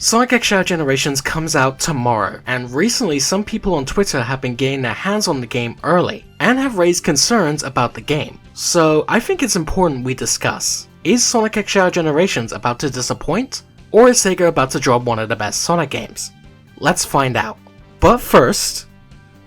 Sonic X Shadow Generations comes out tomorrow, and recently some people on Twitter have been getting their hands on the game early, and have raised concerns about the game. So I think it's important we discuss. Is Sonic X Shadow Generations about to disappoint? Or is SEGA about to drop one of the best Sonic games? Let's find out. But first,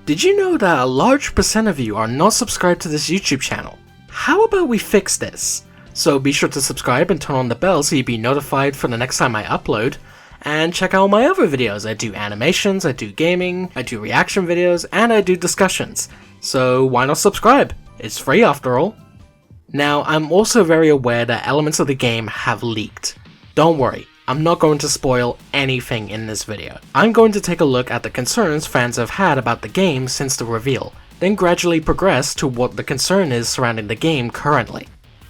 did you know that a large percent of you are not subscribed to this YouTube channel? How about we fix this? So be sure to subscribe and turn on the bell so you'll be notified for the next time I upload. And check out my other videos. I do animations, I do gaming, I do reaction videos, and I do discussions. So why not subscribe? It's free after all. Now, I'm also very aware that elements of the game have leaked. Don't worry, I'm not going to spoil anything in this video. I'm going to take a look at the concerns fans have had about the game since the reveal, then gradually progress to what the concern is surrounding the game currently.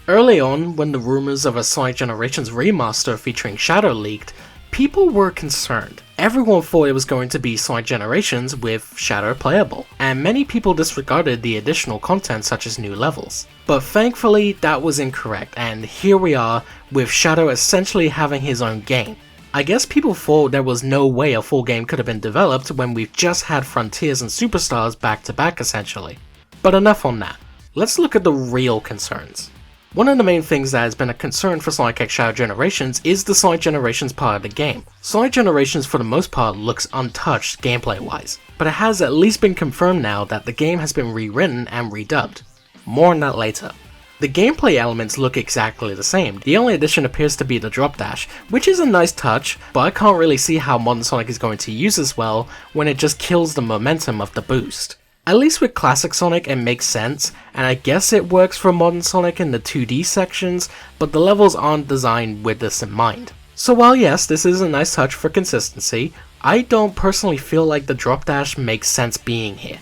Early on, when the rumors of a Sonic Generations remaster featuring Shadow leaked, people were concerned. Everyone thought it was going to be Sonic Generations with Shadow playable, and many people disregarded the additional content such as new levels. But thankfully that was incorrect, and here we are with Shadow essentially having his own game. I guess people thought there was no way a full game could have been developed when we've just had Frontiers and Superstars back to back essentially. But enough on that, let's look at the real concerns. One of the main things that has been a concern for Sonic X Shadow Generations is the Sonic Generations part of the game. Sonic Generations for the most part looks untouched gameplay wise, but it has at least been confirmed now that the game has been rewritten and redubbed. More on that later. The gameplay elements look exactly the same, the only addition appears to be the drop dash, which is a nice touch, but I can't really see how modern Sonic is going to use this well when it just kills the momentum of the boost. At least with classic Sonic it makes sense, and I guess it works for modern Sonic in the 2D sections, but the levels aren't designed with this in mind. So while yes, this is a nice touch for consistency, I don't personally feel like the drop dash makes sense being here.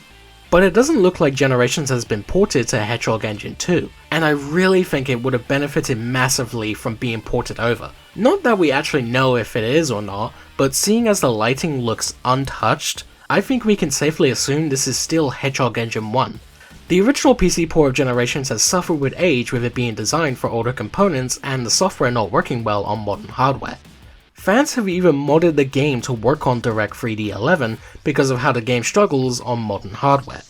But it doesn't look like Generations has been ported to Hedgehog Engine 2, and I really think it would have benefited massively from being ported over. Not that we actually know if it is or not, but seeing as the lighting looks untouched, I think we can safely assume this is still Hedgehog Engine 1. The original PC port of Generations has suffered with age with it being designed for older components and the software not working well on modern hardware. Fans have even modded the game to work on DirectX 3D11 because of how the game struggles on modern hardware.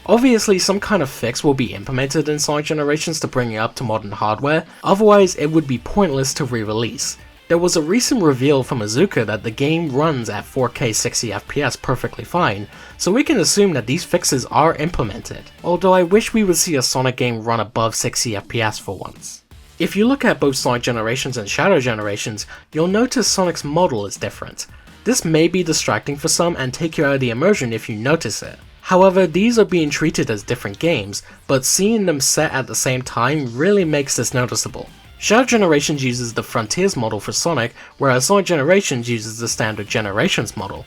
Obviously some kind of fix will be implemented in Sonic Generations to bring it up to modern hardware, otherwise it would be pointless to re-release. There was a recent reveal from Azuka that the game runs at 4K 60fps perfectly fine, so we can assume that these fixes are implemented, although I wish we would see a Sonic game run above 60fps for once. If you look at both Sonic Generations and Shadow Generations, you'll notice Sonic's model is different. This may be distracting for some and take you out of the immersion if you notice it. However, these are being treated as different games, but seeing them set at the same time really makes this noticeable. Shadow Generations uses the Frontiers model for Sonic, whereas Sonic Generations uses the standard Generations model.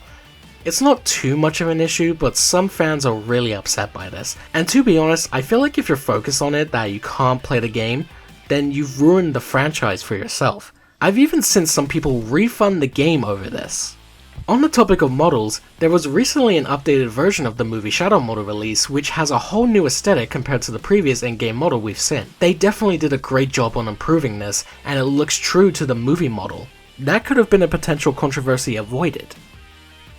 It's not too much of an issue, but some fans are really upset by this, and to be honest, I feel like if you're focused on it that you can't play the game, then you've ruined the franchise for yourself. I've even seen some people refund the game over this. On the topic of models, there was recently an updated version of the movie Shadow model release which has a whole new aesthetic compared to the previous in-game model we've seen. They definitely did a great job on improving this, and it looks true to the movie model. That could have been a potential controversy avoided.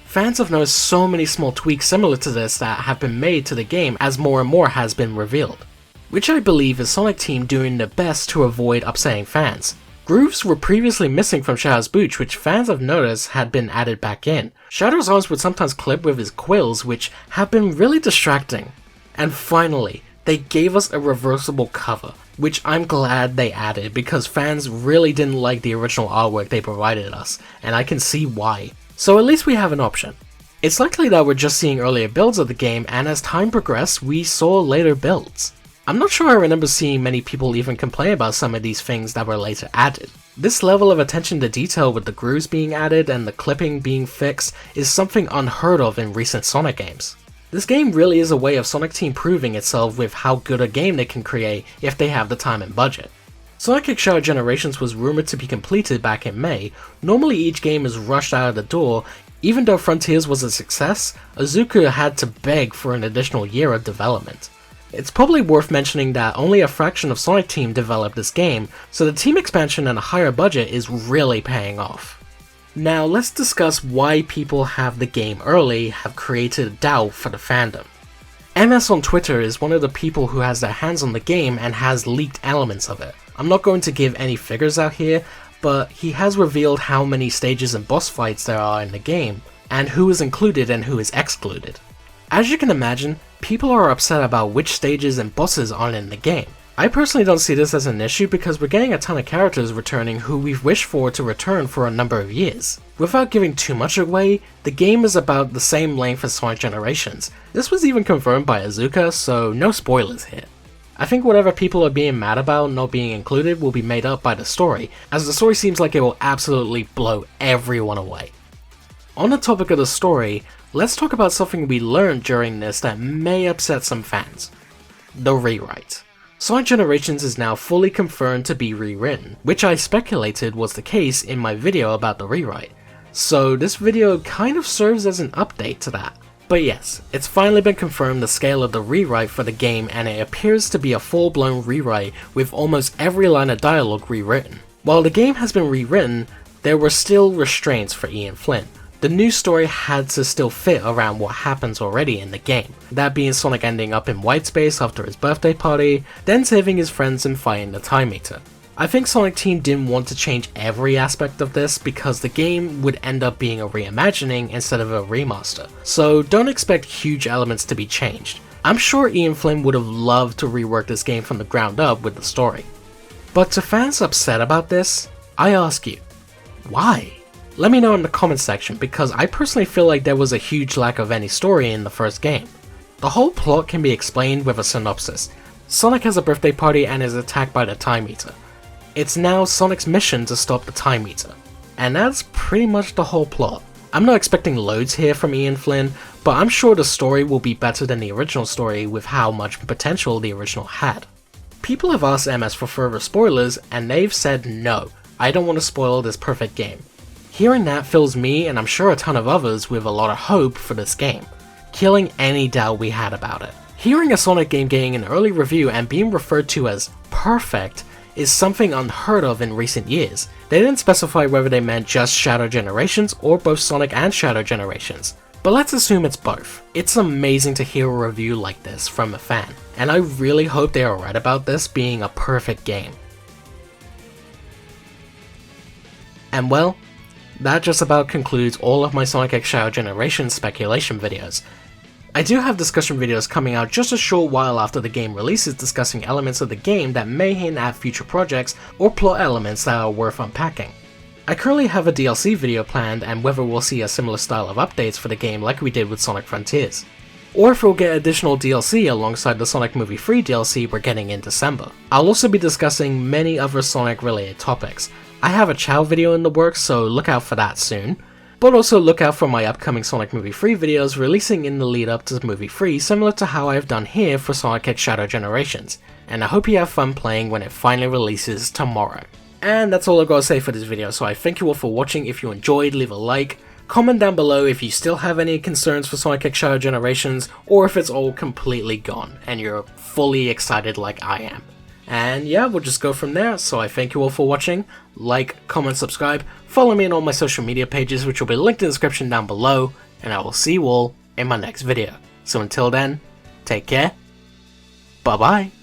Fans have noticed so many small tweaks similar to this that have been made to the game as more and more has been revealed, which I believe is Sonic Team doing their best to avoid upsetting fans. Grooves were previously missing from Shadow's boots, which fans have noticed had been added back in. Shadow's arms would sometimes clip with his quills, which have been really distracting. And finally, they gave us a reversible cover, which I'm glad they added because fans really didn't like the original artwork they provided us, and I can see why. So at least we have an option. It's likely that we're just seeing earlier builds of the game, and as time progressed, we saw later builds. I'm not sure I remember seeing many people even complain about some of these things that were later added. This level of attention to detail with the grooves being added and the clipping being fixed is something unheard of in recent Sonic games. This game really is a way of Sonic Team proving itself with how good a game they can create if they have the time and budget. Sonic X Shadow Generations was rumored to be completed back in May. Normally each game is rushed out of the door. Even though Frontiers was a success, Azuka had to beg for an additional year of development. It's probably worth mentioning that only a fraction of Sonic Team developed this game, so the team expansion and a higher budget is really paying off. Now let's discuss why people have the game early have created a doubt for the fandom. MS on Twitter is one of the people who has their hands on the game and has leaked elements of it. I'm not going to give any figures out here, but he has revealed how many stages and boss fights there are in the game, and who is included and who is excluded. As you can imagine, people are upset about which stages and bosses aren't in the game. I personally don't see this as an issue because we're getting a ton of characters returning who we've wished for to return for a number of years. Without giving too much away, the game is about the same length as Sonic Generations. This was even confirmed by Azuka, so no spoilers here. I think whatever people are being mad about not being included will be made up by the story, as the story seems like it will absolutely blow everyone away. On the topic of the story, let's talk about something we learned during this that may upset some fans. The rewrite. Sonic Generations is now fully confirmed to be rewritten, which I speculated was the case in my video about the rewrite, so this video kind of serves as an update to that. But yes, it's finally been confirmed the scale of the rewrite for the game, and it appears to be a full-blown rewrite with almost every line of dialogue rewritten. While the game has been rewritten, there were still restraints for Ian Flynn. The new story had to still fit around what happens already in the game, that being Sonic ending up in white space after his birthday party, then saving his friends and fighting the Time Eater. I think Sonic Team didn't want to change every aspect of this because the game would end up being a reimagining instead of a remaster, so don't expect huge elements to be changed. I'm sure Ian Flynn would have loved to rework this game from the ground up with the story. But to fans upset about this, I ask you, why? Let me know in the comments section, because I personally feel like there was a huge lack of any story in the first game. The whole plot can be explained with a synopsis. Sonic has a birthday party and is attacked by the Time Eater. It's now Sonic's mission to stop the Time Eater. And that's pretty much the whole plot. I'm not expecting loads here from Ian Flynn, but I'm sure the story will be better than the original story with how much potential the original had. People have asked MS for further spoilers, and they've said no, I don't want to spoil this perfect game. Hearing that fills me, and I'm sure a ton of others, with a lot of hope for this game, killing any doubt we had about it. Hearing a Sonic game getting an early review and being referred to as perfect is something unheard of in recent years. They didn't specify whether they meant just Shadow Generations or both Sonic and Shadow Generations, but let's assume it's both. It's amazing to hear a review like this from a fan, and I really hope they are right about this being a perfect game. And well, that just about concludes all of my Sonic X Shadow Generations speculation videos. I do have discussion videos coming out just a short while after the game releases discussing elements of the game that may hint at future projects or plot elements that are worth unpacking. I currently have a DLC video planned, and whether we'll see a similar style of updates for the game like we did with Sonic Frontiers, or if we'll get additional DLC alongside the Sonic Movie 3 DLC we're getting in December. I'll also be discussing many other Sonic related topics. I have a Chow video in the works, so look out for that soon. But also look out for my upcoming Sonic Movie 3 videos releasing in the lead up to Movie 3, similar to how I have done here for Sonic X Shadow Generations. And I hope you have fun playing when it finally releases tomorrow. And that's all I've got to say for this video, so I thank you all for watching. If you enjoyed, leave a like. Comment down below if you still have any concerns for Sonic X Shadow Generations, or if it's all completely gone and you're fully excited like I am. And yeah, we'll just go from there, so I thank you all for watching. Like, comment, subscribe, follow me on all my social media pages, which will be linked in the description down below, and I will see you all in my next video. So until then, take care, bye bye.